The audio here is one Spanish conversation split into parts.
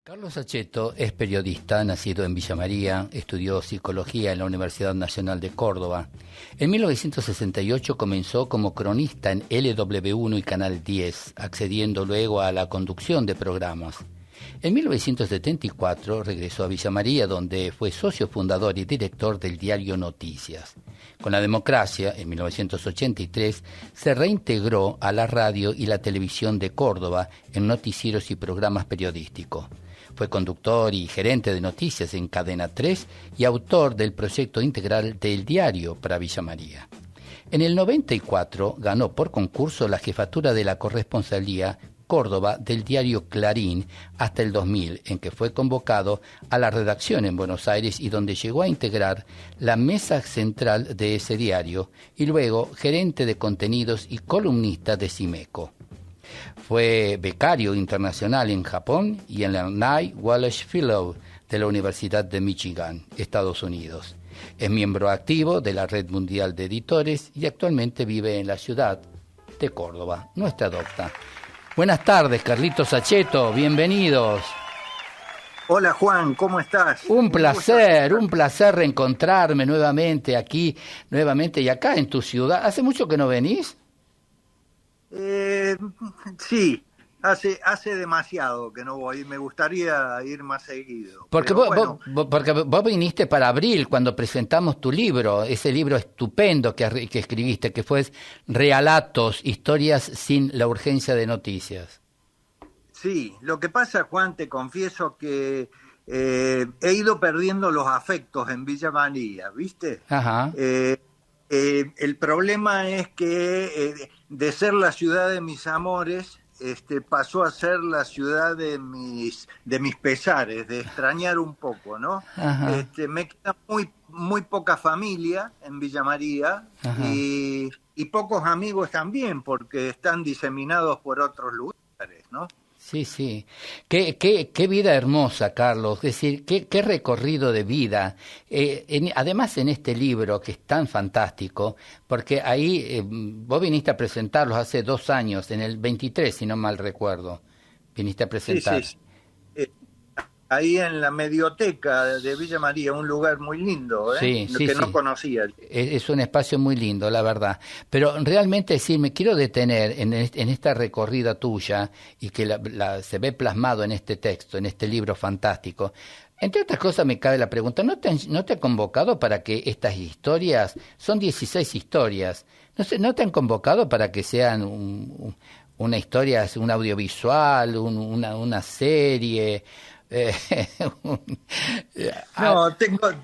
Carlos Saccheto es periodista, nacido en Villa María, estudió psicología en la Universidad Nacional de Córdoba. En 1968 comenzó como cronista en LW1 y Canal 10, accediendo luego a la conducción de programas. En 1974 regresó a Villa María, donde fue socio fundador y director del diario Noticias. Con la democracia, en 1983, se reintegró a la radio y la televisión de Córdoba en noticieros y programas periodísticos. Fue conductor y gerente de noticias en Cadena 3 y autor del proyecto integral del diario para Villa María. En el 94 ganó por concurso la jefatura de la corresponsalía Córdoba del diario Clarín hasta el 2000, en que fue convocado a la redacción en Buenos Aires y donde llegó a integrar la mesa central de ese diario y luego gerente de contenidos y columnista de Cimeco. Fue becario internacional en Japón y en la Knight Wallace Fellow de la Universidad de Michigan, Estados Unidos. Es miembro activo de la Red Mundial de Editores y actualmente vive en la ciudad de Córdoba, nuestra docta. Buenas tardes, Carlitos Saccheto, bienvenidos. Hola Juan, ¿cómo estás? Un placer reencontrarme nuevamente aquí, y acá en tu ciudad. ¿Hace mucho que no venís? Sí, hace demasiado que no voy, me gustaría ir más seguido. Porque vos viniste para abril cuando presentamos tu libro, ese libro estupendo que escribiste, que fue Relatos, historias sin la urgencia de noticias. Sí, lo que pasa, Juan, te confieso que he ido perdiendo los afectos en Villa María, ¿viste? Ajá. El problema es que de ser la ciudad de mis amores, pasó a ser la ciudad de mis pesares, de extrañar un poco, ¿no? Me queda muy poca familia en Villa María y pocos amigos también, porque están diseminados por otros lugares, ¿no? Sí, sí. Qué vida hermosa, Carlos. Es decir, qué recorrido de vida. Además, en este libro, que es tan fantástico, porque ahí vos viniste a presentarlos hace 2 años, en el 23, si no mal recuerdo. Viniste a presentar. Sí. Ahí en la Medioteca de Villa María, un lugar muy lindo, que no conocía. Es un espacio muy lindo, la verdad. Pero realmente sí, me quiero detener en esta recorrida tuya y que se ve plasmado en este texto, en este libro fantástico. Entre otras cosas me cabe la pregunta, ¿no te han convocado para que estas historias, son 16 historias, no te han convocado para que sean una historia, un audiovisual, una serie? No,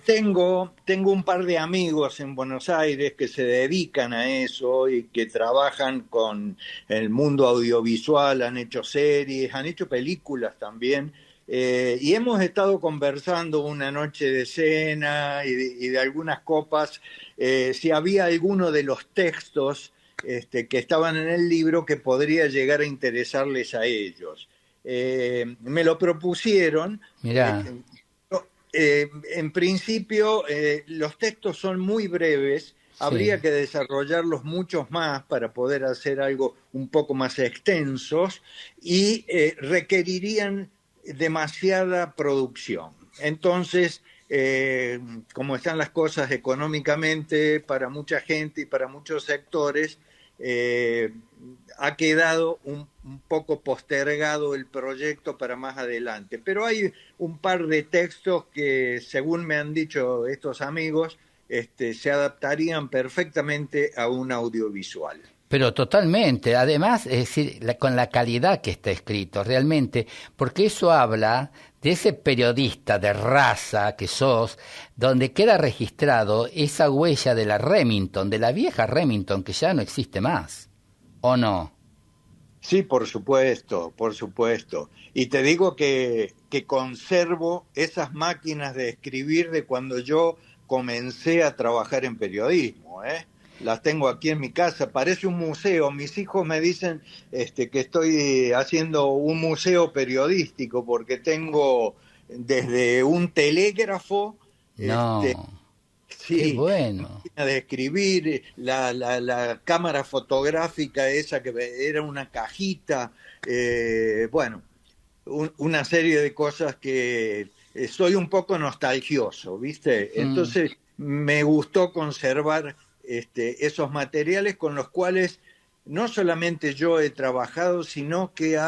tengo un par de amigos en Buenos Aires que se dedican a eso y que trabajan con el mundo audiovisual, han hecho series, han hecho películas también, y hemos estado conversando una noche de cena y de algunas copas, si había alguno de los textos que estaban en el libro que podría llegar a interesarles a ellos. Me lo propusieron. Mirá. En principio, los textos son muy breves, sí. Habría que desarrollarlos muchos más para poder hacer algo un poco más extensos y requerirían demasiada producción. Entonces, como están las cosas económicamente para mucha gente y para muchos sectores, ha quedado un poco postergado el proyecto para más adelante. Pero hay un par de textos que, según me han dicho estos amigos, se adaptarían perfectamente a un audiovisual. Pero totalmente, además, es decir, con la calidad que está escrito, realmente, porque eso habla de ese periodista de raza que sos, donde queda registrado esa huella de la Remington, de la vieja Remington, que ya no existe más, ¿o no? Sí, por supuesto. Y te digo que conservo esas máquinas de escribir de cuando yo comencé a trabajar en periodismo, Las tengo aquí en mi casa, parece un museo. Mis hijos me dicen que estoy haciendo un museo periodístico porque tengo desde un telégrafo, no. Sí, qué bueno. De escribir, la cámara fotográfica esa que era una cajita, una serie de cosas que soy un poco nostalgioso, ¿viste? Entonces me gustó conservar esos materiales con los cuales no solamente yo he trabajado, sino que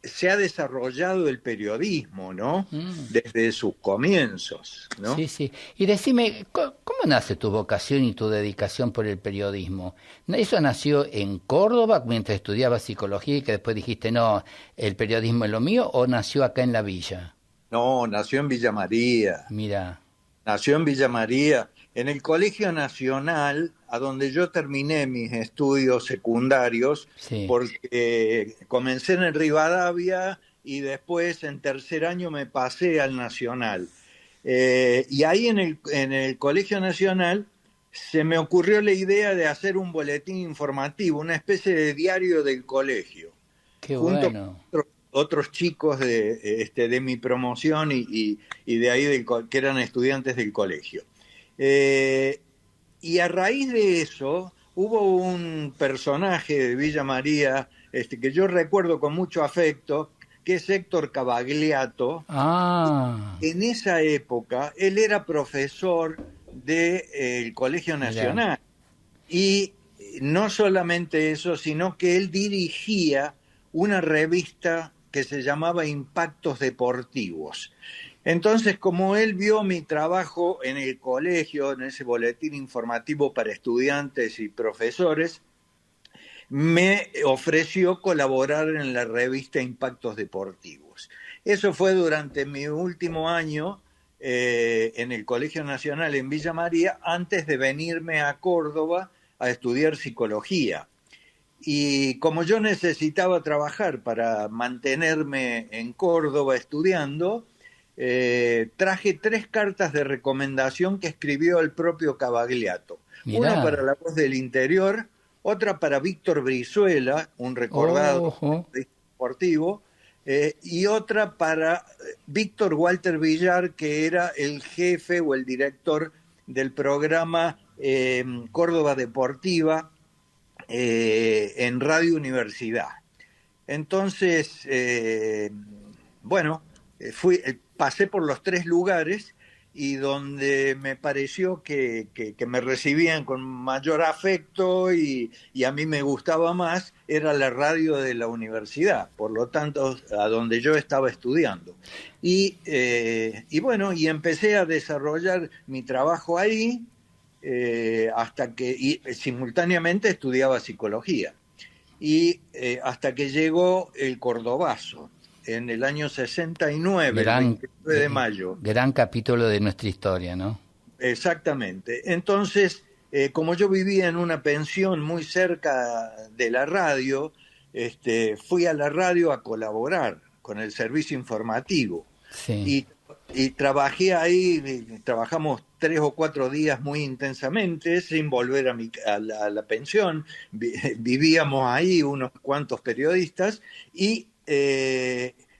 se ha desarrollado el periodismo, ¿no? Mm. Desde sus comienzos, ¿no? Sí, sí. Y decime, ¿cómo nace tu vocación y tu dedicación por el periodismo? ¿Eso nació en Córdoba mientras estudiabas psicología y que después dijiste, no, el periodismo es lo mío, o nació acá en la villa? No, nació en Villa María. Mira, Nació en Villa María, en el Colegio Nacional, a donde yo terminé mis estudios secundarios, sí. porque comencé en el Rivadavia y después en tercer año me pasé al Nacional. Y ahí en el Colegio Nacional se me ocurrió la idea de hacer un boletín informativo, una especie de diario del colegio, Qué junto con bueno. otros chicos de mi promoción y de ahí que eran estudiantes del colegio. Eh, y a raíz de eso hubo un personaje de Villa María que yo recuerdo con mucho afecto, que es Héctor Cavagliato. Ah, En esa época él era profesor del Colegio mira, Nacional y no solamente eso, sino que él dirigía una revista que se llamaba Impactos Deportivos. Entonces, como él vio mi trabajo en el colegio, en ese boletín informativo para estudiantes y profesores, me ofreció colaborar en la revista Impactos Deportivos. Eso fue durante mi último año en el Colegio Nacional en Villa María, antes de venirme a Córdoba a estudiar psicología. Y como yo necesitaba trabajar para mantenerme en Córdoba estudiando, traje 3 cartas de recomendación que escribió el propio Cavagliato. Uno para mirá. La Voz del Interior, otra para Víctor Brizuela, un recordado Ojo, deportivo, y otra para Víctor Walter Villar, que era el jefe o el director del programa Córdoba Deportiva en Radio Universidad. Entonces, bueno, pasé por los 3 lugares y donde me pareció que me recibían con mayor afecto y a mí me gustaba más era la radio de la universidad, por lo tanto, a donde yo estaba estudiando. Y bueno, y empecé a desarrollar mi trabajo ahí hasta que simultáneamente estudiaba psicología y hasta que llegó el Cordobazo en el año 69, el gran, 29 de mayo. gran capítulo de nuestra historia, ¿no? Exactamente. Entonces, como yo vivía en una pensión muy cerca de la radio, fui a la radio a colaborar con el servicio informativo. Sí. Y trabajé ahí, trabajamos 3 o 4 días muy intensamente, sin volver a la pensión. Vivíamos ahí unos cuantos periodistas y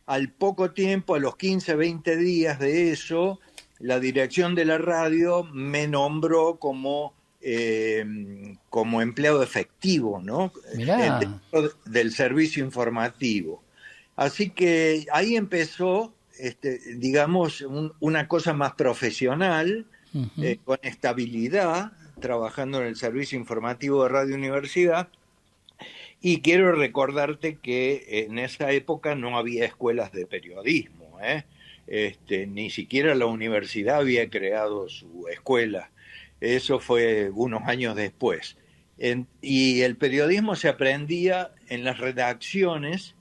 al poco tiempo, a los 15, 20 días de eso, la dirección de la radio me nombró como empleado efectivo, ¿no? Mirá. Dentro del servicio informativo. Así que ahí empezó, digamos, una cosa más profesional, Ujú. con estabilidad, trabajando en el servicio informativo de Radio Universidad. Y quiero recordarte que en esa época no había escuelas de periodismo, ¿eh? Ni siquiera la universidad había creado su escuela. Eso fue unos años después. Y el periodismo se aprendía en las redacciones,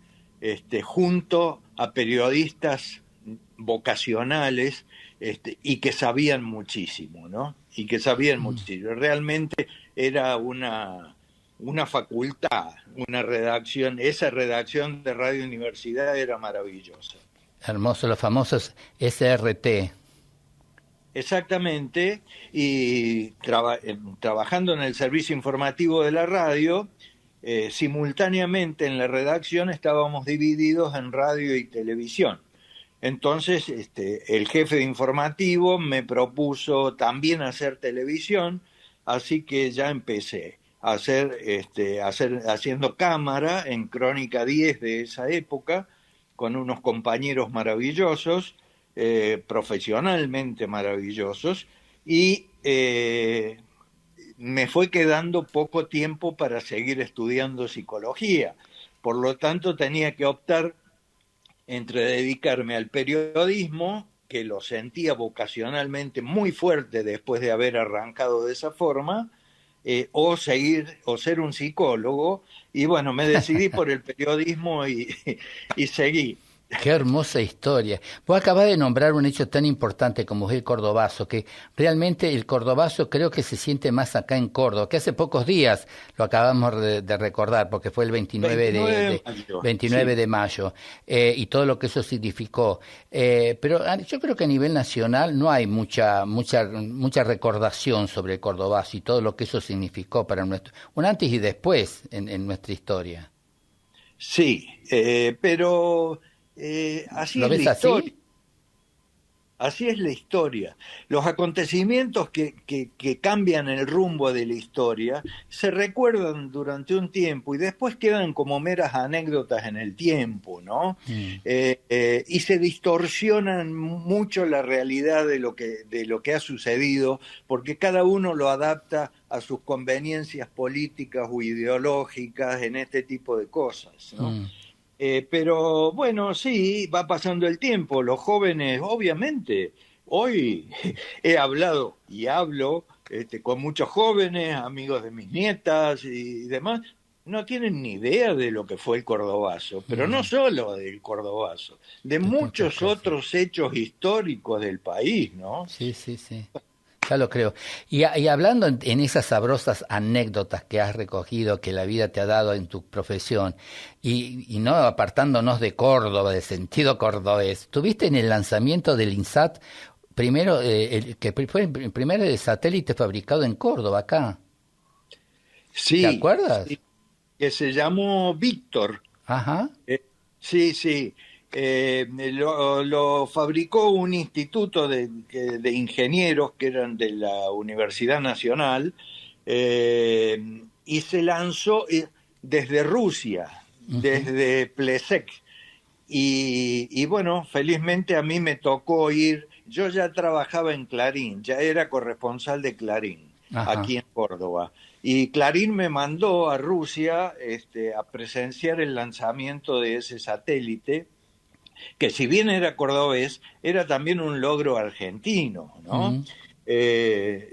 junto a periodistas vocacionales, y que sabían muchísimo, ¿no? Y que sabían muchísimo. Realmente era una facultad, una redacción. Esa redacción de Radio Universidad era maravillosa. Hermoso, los famosos SRT. Exactamente, y trabajando en el servicio informativo de la radio, simultáneamente en la redacción estábamos divididos en radio y televisión. Entonces, el jefe de informativo me propuso también hacer televisión, así que ya empecé a haciendo cámara en Crónica 10 de esa época, con unos compañeros maravillosos, profesionalmente maravillosos, y me fue quedando poco tiempo para seguir estudiando psicología. Por lo tanto, tenía que optar entre dedicarme al periodismo, que lo sentía vocacionalmente muy fuerte después de haber arrancado de esa forma, o ser un psicólogo, y bueno, me decidí por el periodismo y seguí. Qué hermosa historia. Vos acabás de nombrar un hecho tan importante como es el cordobazo, que realmente el cordobazo creo que se siente más acá en Córdoba, que hace pocos días lo acabamos de recordar, porque fue el 29 29 de mayo, 29 sí. de mayo, y todo lo que eso significó. Pero yo creo que a nivel nacional no hay mucha recordación sobre el cordobazo y todo lo que eso significó para un antes y después en nuestra historia. Sí, pero así ¿Lo es la ves historia. así? Así es la historia. Los acontecimientos que cambian el rumbo de la historia se recuerdan durante un tiempo y después quedan como meras anécdotas en el tiempo, ¿no? Mm, Y se distorsionan mucho la realidad de lo que ha sucedido, porque cada uno lo adapta a sus conveniencias políticas o ideológicas en este tipo de cosas, ¿no? mm. Pero bueno, sí, va pasando el tiempo. Los jóvenes, obviamente, hoy he hablado y hablo con muchos jóvenes, amigos de mis nietas y demás, no tienen ni idea de lo que fue el Cordobazo, pero no Mm, solo del Cordobazo, de de tantas muchos cosas. otros hechos históricos del país, ¿no? Sí, sí, sí. Ya lo creo. Y hablando en esas sabrosas anécdotas que has recogido, que la vida te ha dado en tu profesión, y no apartándonos de Córdoba, de sentido cordobés, tuviste en el lanzamiento del INSAT, primero, que fue el primer satélite fabricado en Córdoba, acá. ¿Te Sí, acuerdas? sí, que se llamó Víctor. Ajá, Eh, sí, sí. Lo fabricó un instituto de ingenieros que eran de la Universidad Nacional, y se lanzó desde Rusia, ujú, desde Plesek. Y bueno, felizmente a mí me tocó ir. Yo ya trabajaba en Clarín, ya era corresponsal de Clarín, ajá. aquí en Córdoba. Y Clarín me mandó a Rusia, a presenciar el lanzamiento de ese satélite, que si bien era cordobés, era también un logro argentino, ¿no? Mm.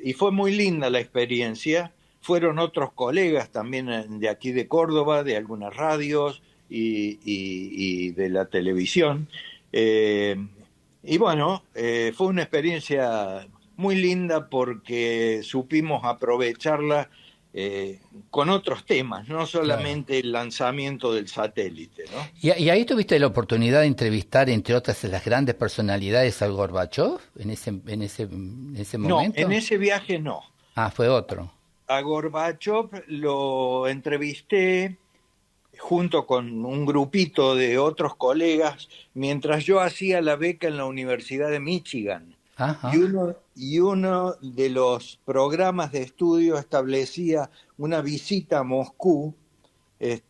Y fue muy linda la experiencia. Fueron otros colegas también de aquí de Córdoba, de algunas radios y de la televisión. Eh, y bueno, fue una experiencia muy linda porque supimos aprovecharla con otros temas, no Claro. solamente el lanzamiento del satélite, ¿no? Y ahí tuviste la oportunidad de entrevistar, entre otras, las grandes personalidades al Gorbachov en ese No, en momento. ese viaje no. Ah, fue otro. A Gorbachev lo entrevisté junto con un grupito de otros colegas mientras yo hacía la beca en la Universidad de Michigan. Ajá. Y uno de los programas de estudio establecía una visita a Moscú,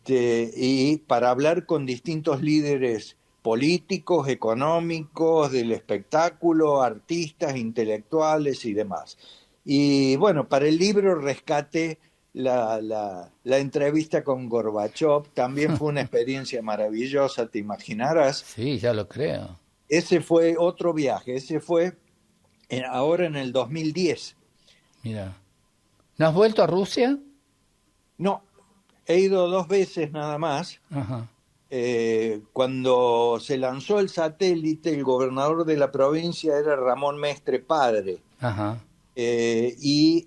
y para hablar con distintos líderes políticos, económicos, del espectáculo, artistas, intelectuales y demás. Y bueno, para el libro rescaté la entrevista con Gorbachev, también fue una experiencia maravillosa, te imaginarás. Sí, ya lo creo. Ese fue otro viaje, ese fue ahora en el 2010. Mira. ¿No has vuelto a Rusia? No, he ido dos veces nada más. Ajá. Cuando se lanzó el satélite, el gobernador de la provincia era Ramón Mestre Padre, Ajá. y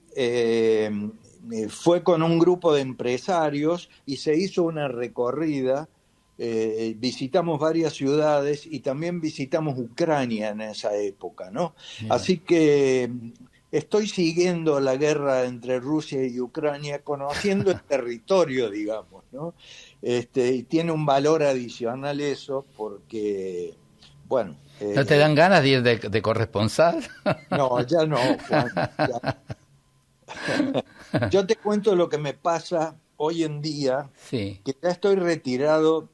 fue con un grupo de empresarios y se hizo una recorrida. Visitamos varias ciudades y también visitamos Ucrania en esa época, ¿no? Mira. Así que estoy siguiendo la guerra entre Rusia y Ucrania, conociendo el territorio, digamos, ¿no? Y tiene un valor adicional eso porque, bueno, ¿No te dan ganas de ir de corresponsal? no, ya no, Juan. Ya. Yo te cuento lo que me pasa hoy en día, Sí. que ya estoy retirado.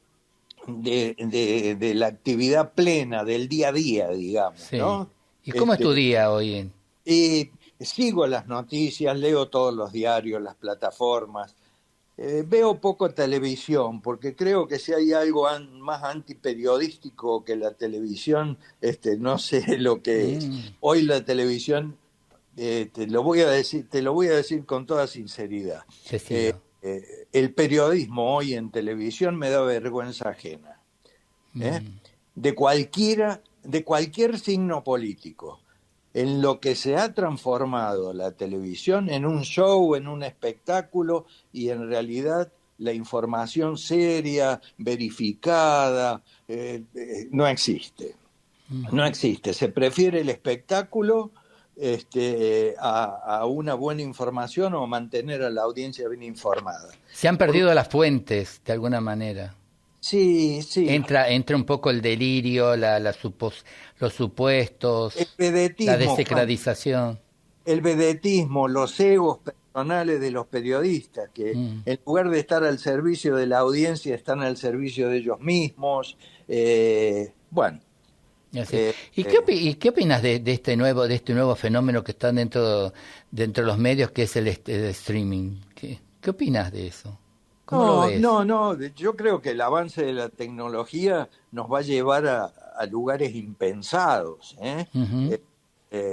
de la actividad plena del día a día, digamos, Sí. ¿no? ¿Y cómo es tu día hoy? Y sigo las noticias, leo todos los diarios, las plataformas. Veo poco televisión porque creo que si hay algo más antiperiodístico que la televisión, no sé lo que es. Mm, Hoy la televisión, te lo voy a decir con toda sinceridad. Eh, decilo. el periodismo hoy en televisión me da vergüenza ajena. ¿eh? Mm. De cualquier signo político, en lo que se ha transformado la televisión en un show, en un espectáculo, y en realidad la información seria, verificada, no existe. No existe. Se prefiere el espectáculo a una buena información o mantener a la audiencia bien informada. Se han perdido las fuentes, de alguna manera. Sí, sí. Entra un poco el delirio, los El supuestos, la vedetismo, Juan, desacralización. el vedetismo, los egos personales de los periodistas, que Mm. en lugar de estar al servicio de la audiencia, están al servicio de ellos mismos. Bueno, Y así. eh, ¿Y eh, y qué opinas de este nuevo fenómeno que está dentro de los medios, que es el streaming? ¿Qué opinas de eso? ¿Cómo lo no, ves? no, no, yo creo que el avance de la tecnología nos va a llevar a lugares impensados. Ujú.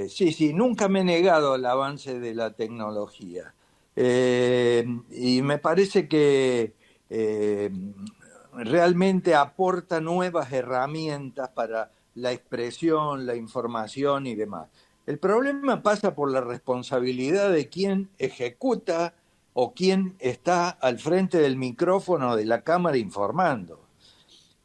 Sí, sí, nunca me he negado al avance de la tecnología. Y me parece que realmente aporta nuevas herramientas para la expresión, la información y demás. El problema pasa por la responsabilidad de quien ejecuta o quien está al frente del micrófono de la cámara informando.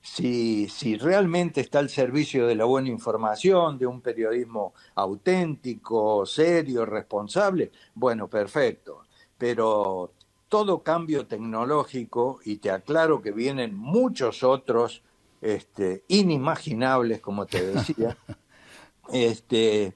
Si realmente está al servicio de la buena información, de un periodismo auténtico, serio, responsable, bueno, perfecto. Pero todo cambio tecnológico, y te aclaro que vienen muchos otros inimaginables, como te decía, este,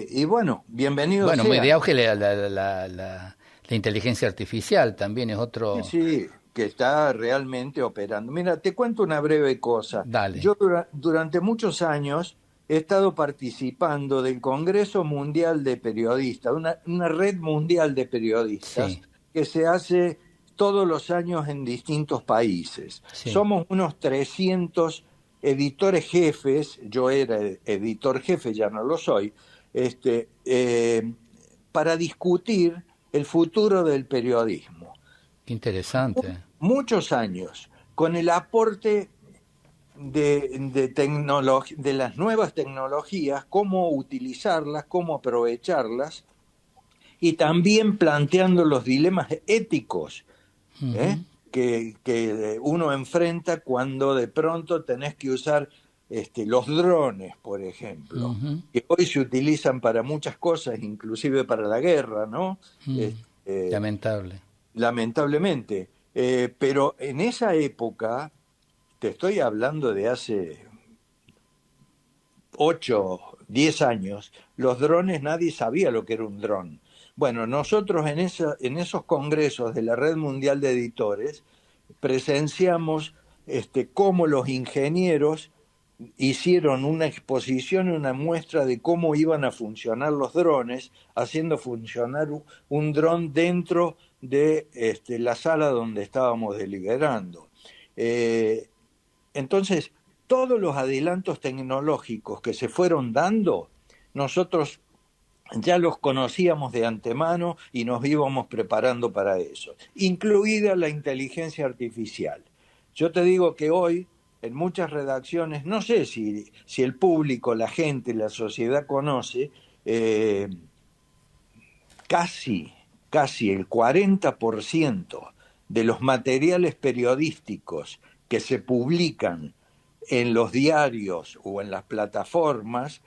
y bueno, bienvenidos Bueno, muy de sean. auge la inteligencia artificial también es Sí, otro. sí, que está realmente operando. Mira, te cuento una breve cosa. Dale. Yo durante muchos años he estado participando del Congreso Mundial de Periodistas, una red mundial de periodistas Sí, que se hace todos los años en distintos países. sí. Somos unos 300 editores jefes, yo era editor jefe, ya no lo soy, para discutir el futuro del periodismo. Qué interesante. Muchos años, con el aporte de las nuevas tecnologías, cómo utilizarlas, cómo aprovecharlas, y también planteando los dilemas éticos ¿eh? Ujú, que uno enfrenta cuando de pronto tenés que usar los drones, por ejemplo, ujú, que hoy se utilizan para muchas cosas, inclusive para la guerra, ¿no? mm. Este, Lamentable. lamentablemente. Pero en esa época, te estoy hablando de hace 8, 10 años, los drones nadie sabía lo que era un dron. Bueno, nosotros en esos congresos de la Red Mundial de Editores presenciamos cómo los ingenieros hicieron una exposición, una muestra de cómo iban a funcionar los drones, haciendo funcionar un dron dentro de la sala donde estábamos deliberando. Eh, entonces, todos los adelantos tecnológicos que se fueron dando, nosotros ya los conocíamos de antemano y nos íbamos preparando para eso, incluida la inteligencia artificial. Yo te digo que hoy, en muchas redacciones, no sé si el público, la gente, la sociedad conoce, eh, casi el 40% de los materiales periodísticos que se publican en los diarios o en las plataformas,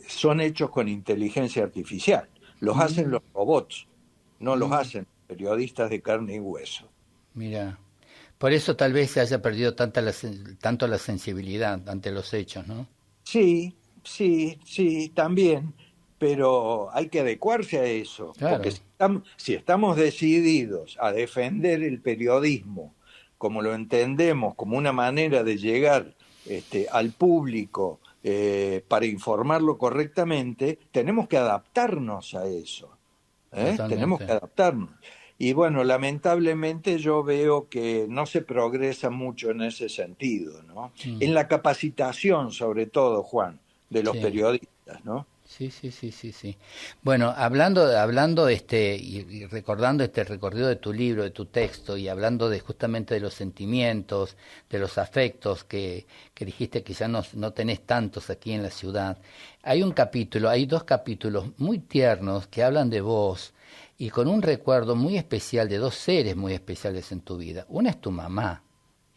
son hechos con inteligencia artificial. Los hacen Mm, los robots, no los mm, hacen periodistas de carne y hueso. mira. Por eso tal vez se haya perdido tanto la sensibilidad ante los hechos, ¿no? Sí, sí, sí, también, pero hay que adecuarse a eso, porque Claro. si estamos decididos a defender el periodismo como lo entendemos, como una manera de llegar al público para informarlo correctamente, tenemos que adaptarnos a eso. Tenemos que adaptarnos. Y bueno, lamentablemente yo veo que no se progresa mucho en ese sentido, ¿no? En la capacitación, sobre todo, Juan, de los periodistas, ¿no? Sí. Bueno, hablando y recordando este recorrido de tu libro, de tu texto, y hablando justamente de los sentimientos, de los afectos que dijiste que ya no tenés tantos aquí en la ciudad, hay dos capítulos muy tiernos que hablan de vos y con un recuerdo muy especial de dos seres muy especiales en tu vida. Una es tu mamá,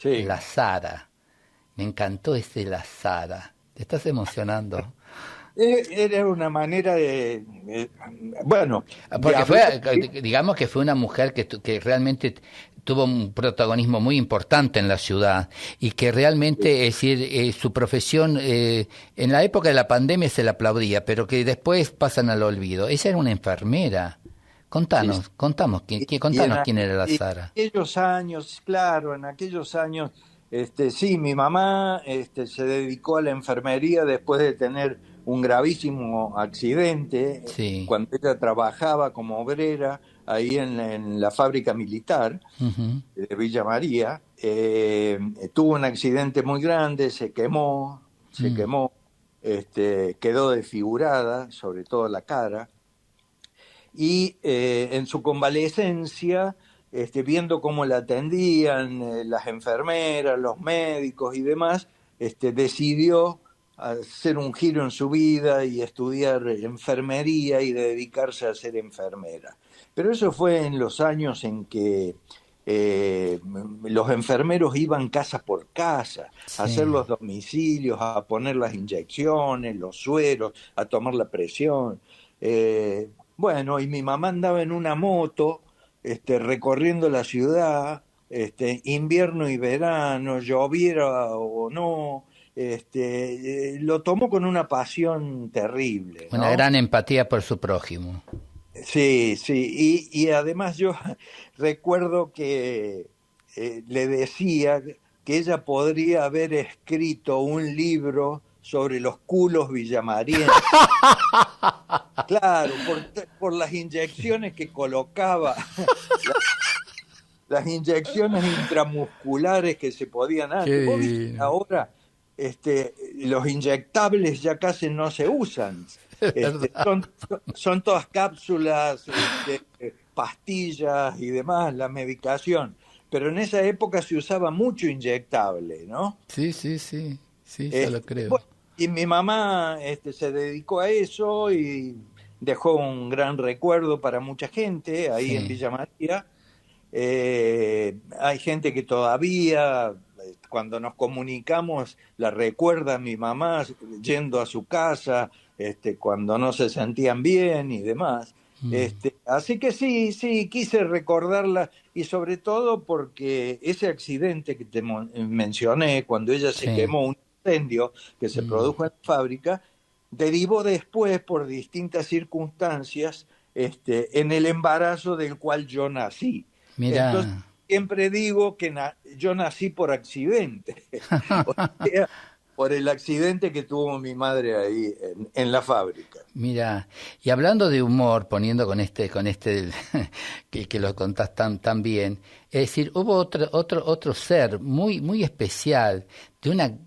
la Sara. Me encantó la Sara. ¿Te estás emocionando? Era una manera bueno... Porque digamos que fue una mujer que realmente tuvo un protagonismo muy importante en la ciudad y que realmente, es decir, su profesión en la época de la pandemia se la aplaudía, pero que después pasan al olvido. Ella era una enfermera. Contanos quién era la Sara. En aquellos años, claro, sí, mi mamá se dedicó a la enfermería después de tener un gravísimo accidente, cuando ella trabajaba como obrera ahí en la fábrica militar de Villa María. Tuvo un accidente muy grande, se quemó, quedó desfigurada, sobre todo la cara, y en su convalecencia, viendo cómo la atendían las enfermeras, los médicos y demás, decidió hacer un giro en su vida y estudiar enfermería y dedicarse a ser enfermera. Pero eso fue en los años en que los enfermeros iban casa por casa a hacer los domicilios, a poner las inyecciones, los sueros, a tomar la presión. Bueno, y mi mamá andaba en una moto recorriendo la ciudad, invierno y verano, lloviera o no, lo tomó con una pasión terrible, ¿no? Una gran empatía por su prójimo. Sí, y además yo recuerdo que le decía que ella podría haber escrito un libro sobre los culos villamarienses. Claro, por las inyecciones que colocaba, las inyecciones intramusculares que se podían hacer. ¿Vos viste? Ahora los inyectables ya casi no se usan. Son todas cápsulas, pastillas y demás, la medicación. Pero en esa época se usaba mucho inyectable, ¿no? Sí, yo lo creo. Bueno, y mi mamá se dedicó a eso y dejó un gran recuerdo para mucha gente ahí en Villa María. Hay gente que todavía, cuando nos comunicamos, la recuerda a mi mamá yendo a su casa, cuando no se sentían bien y demás. Así que sí, quise recordarla, y sobre todo porque ese accidente que te mencioné, cuando ella se quemó, un incendio que se produjo en la fábrica, derivó después, por distintas circunstancias, en el embarazo del cual yo nací. Mirá. Entonces, siempre digo que yo nací por accidente, o sea, por el accidente que tuvo mi madre ahí en la fábrica. Mira, y hablando de humor, poniendo con este que lo contás tan bien, es decir, hubo otro ser muy especial,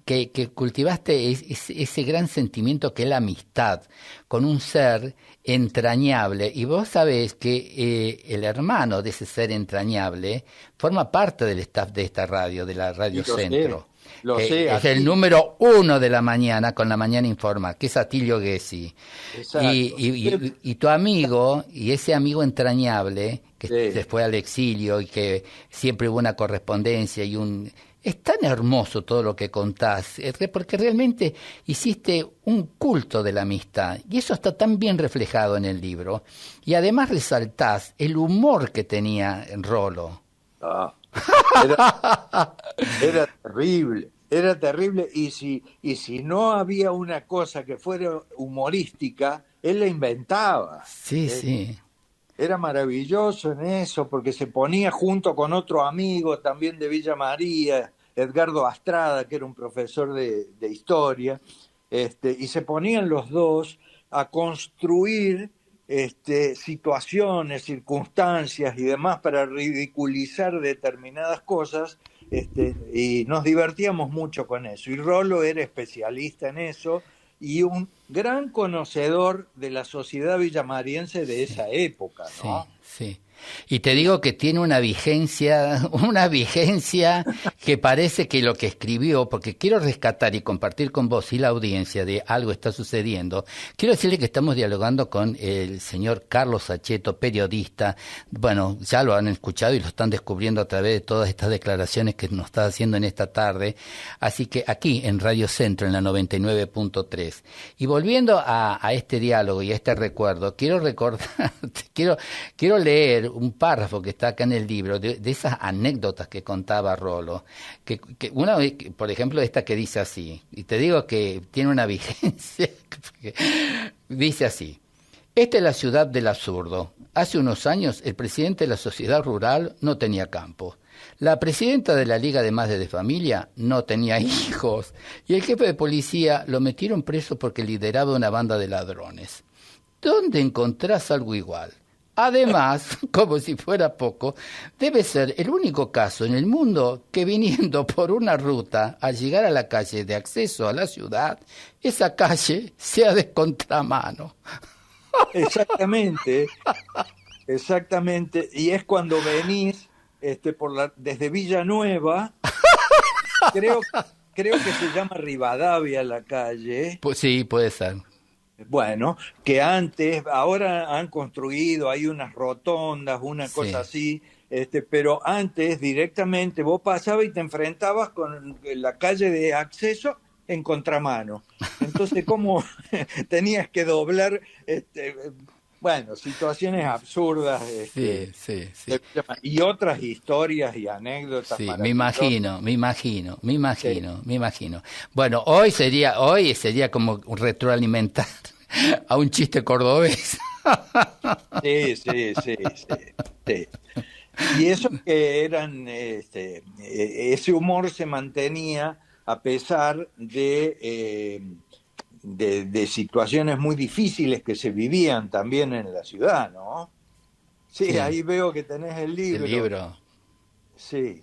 que cultivaste ese gran sentimiento que es la amistad, con un ser entrañable, y vos sabés que el hermano de ese ser entrañable forma parte del staff de esta radio, de la Radio Centro. Lo sé, es el número 1 de la mañana, con La Mañana Informa, que es Atilio Gessi. Y tu amigo, y ese amigo entrañable, que se fue al exilio y que siempre hubo una correspondencia es tan hermoso todo lo que contás, porque realmente hiciste un culto de la amistad, y eso está tan bien reflejado en el libro. Y además resaltás el humor que tenía Rolo. Era terrible, y si no había una cosa que fuera humorística, él la inventaba. Sí. era maravilloso en eso, porque se ponía junto con otro amigo también de Villa María, Edgardo Astrada, que era un profesor de historia, y se ponían los dos a construir situaciones, circunstancias y demás para ridiculizar determinadas cosas, y nos divertíamos mucho con eso. Y Rolo era especialista en eso y un gran conocedor de la sociedad villamariense de Sí, esa época, sí, ¿no? sí. Y te digo que tiene una vigencia que parece que lo que escribió, porque quiero rescatar y compartir con vos y la audiencia de algo está sucediendo, quiero decirle que estamos dialogando con el señor Carlos Saccheto, periodista. Bueno, ya lo han escuchado y lo están descubriendo a través de todas estas declaraciones que nos está haciendo en esta tarde. Así que aquí en Radio Centro, en la 99.3. Y volviendo a este diálogo y a este recuerdo, quiero recordar, quiero leer un párrafo que está acá en el libro de esas anécdotas que contaba Rolo, que una, por ejemplo, esta que dice así, y te digo que tiene una vigencia, dice así: esta es la ciudad del absurdo. Hace unos años el presidente de la sociedad rural no tenía campo. La presidenta de la Liga de Madres de Familia no tenía hijos. Y el jefe de policía lo metieron preso porque lideraba una banda de ladrones. ¿Dónde encontrás algo igual? Además, como si fuera poco, debe ser el único caso en el mundo que viniendo por una ruta al llegar a la calle de acceso a la ciudad, esa calle sea de contramano. Exactamente, exactamente. Y es cuando venís desde Villanueva, creo, creo que se llama Rivadavia la calle. Pues sí, puede ser. Bueno, que antes, ahora han construido, hay unas rotondas, una cosa Sí. así, pero antes directamente vos pasabas y te enfrentabas con la calle de acceso en contramano. Entonces, ¿cómo tenías que doblar? Bueno, situaciones absurdas, Sí, sí, sí. y otras historias y anécdotas Sí, maravillosas. Sí, me imagino. Bueno, hoy sería como retroalimentar a un chiste cordobés. sí, sí, sí, sí, sí. Y eso que ese humor se mantenía a pesar de situaciones muy difíciles que se vivían también en la ciudad, ¿no? Sí, Sí, ahí veo que tenés el el libro. libro, Sí,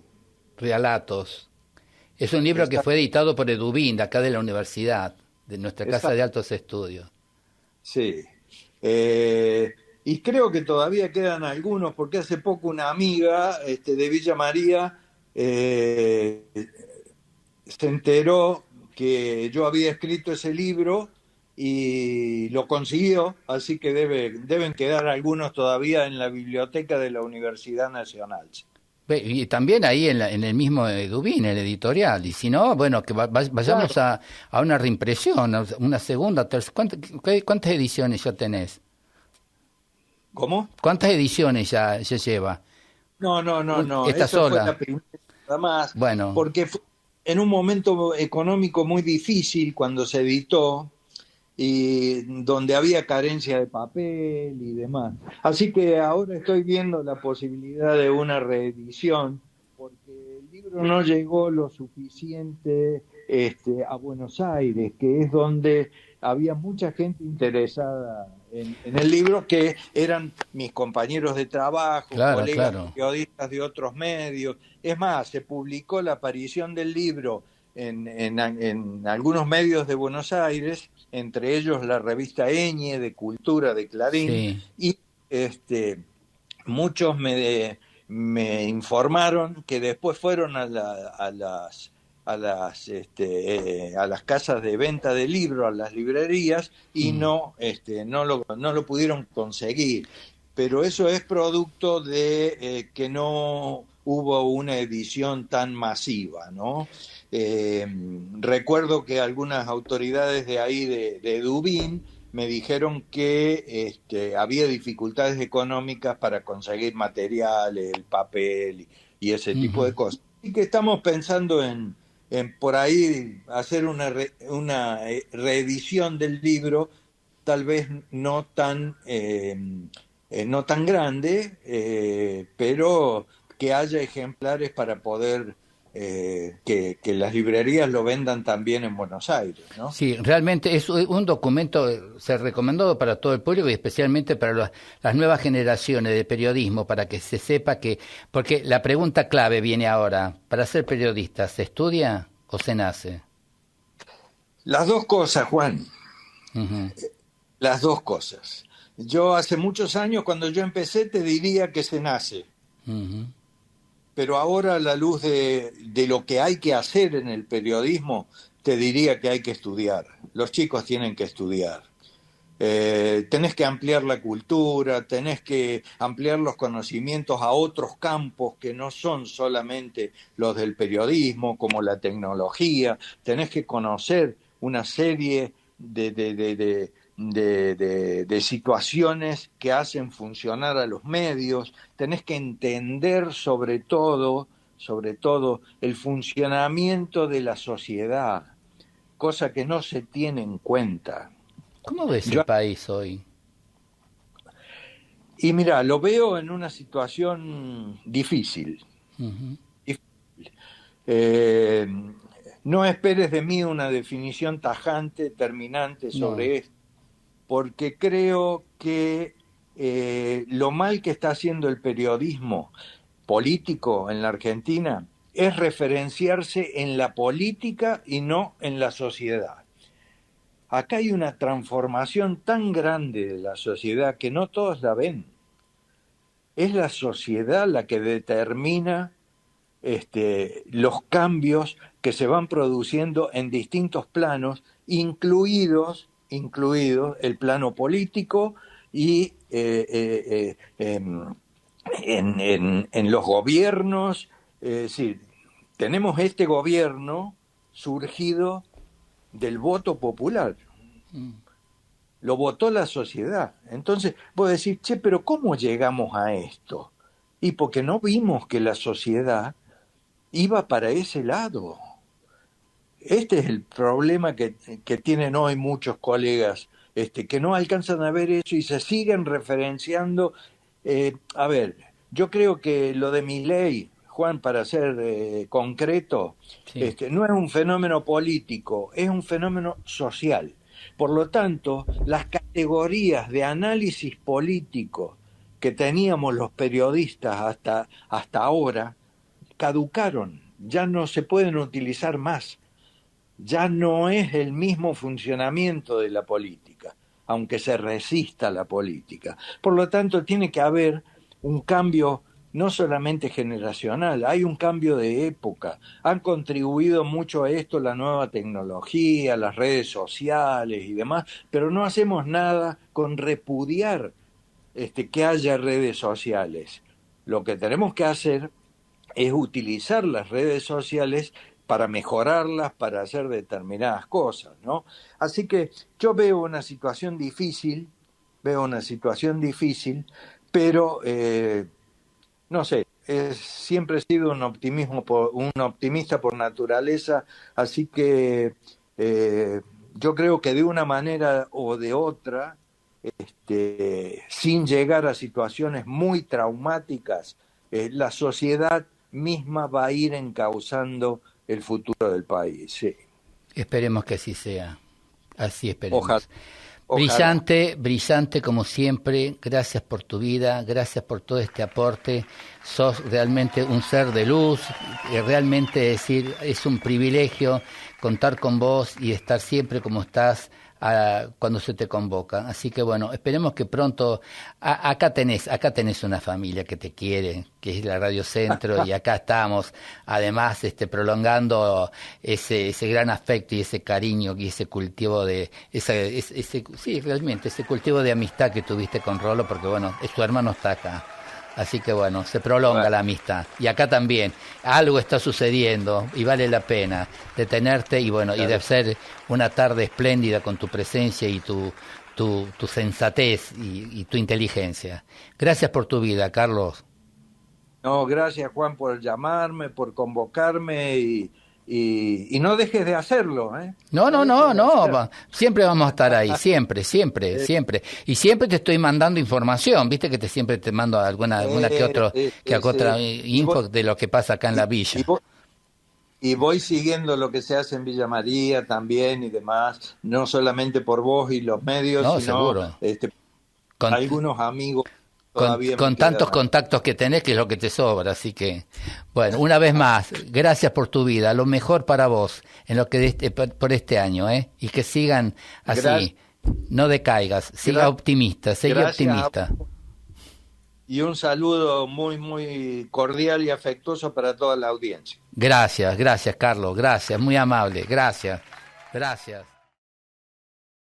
Relatos. Es un libro que exacto, fue editado por Edubín, de acá de la universidad, de nuestra casa de altos estudios. sí. Y creo que todavía quedan algunos, porque hace poco una amiga de Villa María se enteró que yo había escrito ese libro y lo consiguió, así que deben quedar algunos todavía en la biblioteca de la Universidad Nacional. Y también ahí en el mismo Edubín, el editorial. Y si no, bueno, que Claro. vayamos a una reimpresión, a una segunda, tercera. ¿Cuántas ediciones ya tenés? ¿Cómo? ¿Cuántas ediciones ya lleva? No, no, no, no, ¿Esta esa fue la sola? primera nada más, Bueno, porque fue en un momento económico muy difícil cuando se editó y donde había carencia de papel y demás. Así que ahora estoy viendo la posibilidad de una reedición, porque el libro no llegó lo suficiente a Buenos Aires, que es donde había mucha gente interesada en el libro, que eran mis compañeros de trabajo, claro, colegas claro. periodistas de otros medios. Es más, se publicó la aparición del libro en algunos medios de Buenos Aires, entre ellos la revista Eñe de Cultura de Clarín, Sí. y muchos me informaron que después fueron a las casas de venta de libros, a las librerías, y Mm. no lo pudieron conseguir. Pero eso es producto de que no hubo una edición tan masiva, ¿no? Eh, Recuerdo que algunas autoridades de ahí, de Dubín, me dijeron que había dificultades económicas para conseguir materiales, el papel y ese tipo Ujú. de cosas. Y que estamos pensando en por ahí hacer una reedición del libro, tal vez no tan no tan grande, pero que haya ejemplares para poder que las librerías lo vendan también en Buenos Aires, ¿no? Sí, realmente es un documento, se recomendado para todo el público y especialmente para las nuevas generaciones de periodismo, para que se sepa que, porque la pregunta clave viene ahora, para ser periodista, ¿se estudia o se nace? Las dos cosas, Juan, Ujú, las dos cosas. Yo hace muchos años, cuando yo empecé, te diría que se nace, ujú. pero ahora a la luz de lo que hay que hacer en el periodismo, te diría que hay que estudiar. Los chicos tienen que estudiar. Tenés que ampliar la cultura, tenés que ampliar los conocimientos a otros campos que no son solamente los del periodismo, como la tecnología, tenés que conocer una serie de situaciones que hacen funcionar a los medios, tenés que entender sobre todo, el funcionamiento de la sociedad, cosa que no se tiene en cuenta. ¿Cómo ves el Yo país hoy? Y mira, lo veo en una situación difícil. Ujú. Eh, no esperes de mí una definición tajante, terminante No, sobre esto, porque creo que lo mal que está haciendo el periodismo político en la Argentina es referenciarse en la política y no en la sociedad. Acá hay una transformación tan grande de la sociedad que no todos la ven. Es la sociedad la que determina los cambios que se van produciendo en distintos planos, incluidos el plano político y en los gobiernos. Es decir, tenemos este gobierno surgido del voto popular, lo votó la sociedad. Entonces, vos decís, che, pero ¿cómo llegamos a esto? Y porque no vimos que la sociedad iba para ese lado. Este es el problema que tienen hoy muchos colegas, que no alcanzan a ver eso y se siguen referenciando. A ver, yo creo que lo de Milei, Juan, para ser concreto, sí. no es un fenómeno político, es un fenómeno social. Por lo tanto, las categorías de análisis político que teníamos los periodistas hasta ahora caducaron, ya no se pueden utilizar más, ya no es el mismo funcionamiento de la política, aunque se resista a la política. Por lo tanto, tiene que haber un cambio no solamente generacional, hay un cambio de época. Han contribuido mucho a esto la nueva tecnología, las redes sociales y demás, pero no hacemos nada con repudiar que haya redes sociales. Lo que tenemos que hacer es utilizar las redes sociales para mejorarlas, para hacer determinadas cosas, ¿no? Así que yo veo una situación difícil, pero no sé, siempre he sido un optimista por naturaleza, así que yo creo que de una manera o de otra, sin llegar a situaciones muy traumáticas, la sociedad misma va a ir encauzando el futuro del país. Sí. Esperemos que así sea. Así Ojalá, esperemos. ojalá. Brillante, brillante como siempre. Gracias por tu vida, gracias por todo este aporte. Sos realmente un ser de luz. Y realmente decir, es un privilegio contar con vos y estar siempre como estás cuando se te convoca. Así que bueno, esperemos que pronto acá tenés una familia que te quiere, que es la Radio Centro, y acá estamos, además, prolongando ese gran afecto y ese cariño y ese cultivo de sí, realmente ese cultivo de amistad que tuviste con Rolo, porque bueno, su hermano está acá. Así que bueno, se prolonga Bueno, la amistad. Y acá también, algo está sucediendo y vale la pena detenerte y bueno, y de claro. hacer una tarde espléndida con tu presencia y tu sensatez y tu inteligencia. Gracias por tu vida, Carlos. No, gracias Juan por llamarme, por convocarme y no dejes de hacerlo, ¿eh? No, siempre vamos a estar ahí, siempre. Y siempre te estoy mandando información, viste que siempre te mando alguna que otra info de lo que pasa acá en la villa. Y voy siguiendo lo que se hace en Villa María también y demás, no solamente por vos y los medios, no, sino seguro. Algunos amigos. Con tantos contactos que tenés, que es lo que te sobra, así que, bueno, una vez más, gracias por tu vida, lo mejor para vos en lo que por este año, y que sigan así, no decaigas, siga optimista, sigue optimista. Y un saludo muy, muy cordial y afectuoso para toda la audiencia. Gracias, Carlos, gracias, muy amable, gracias.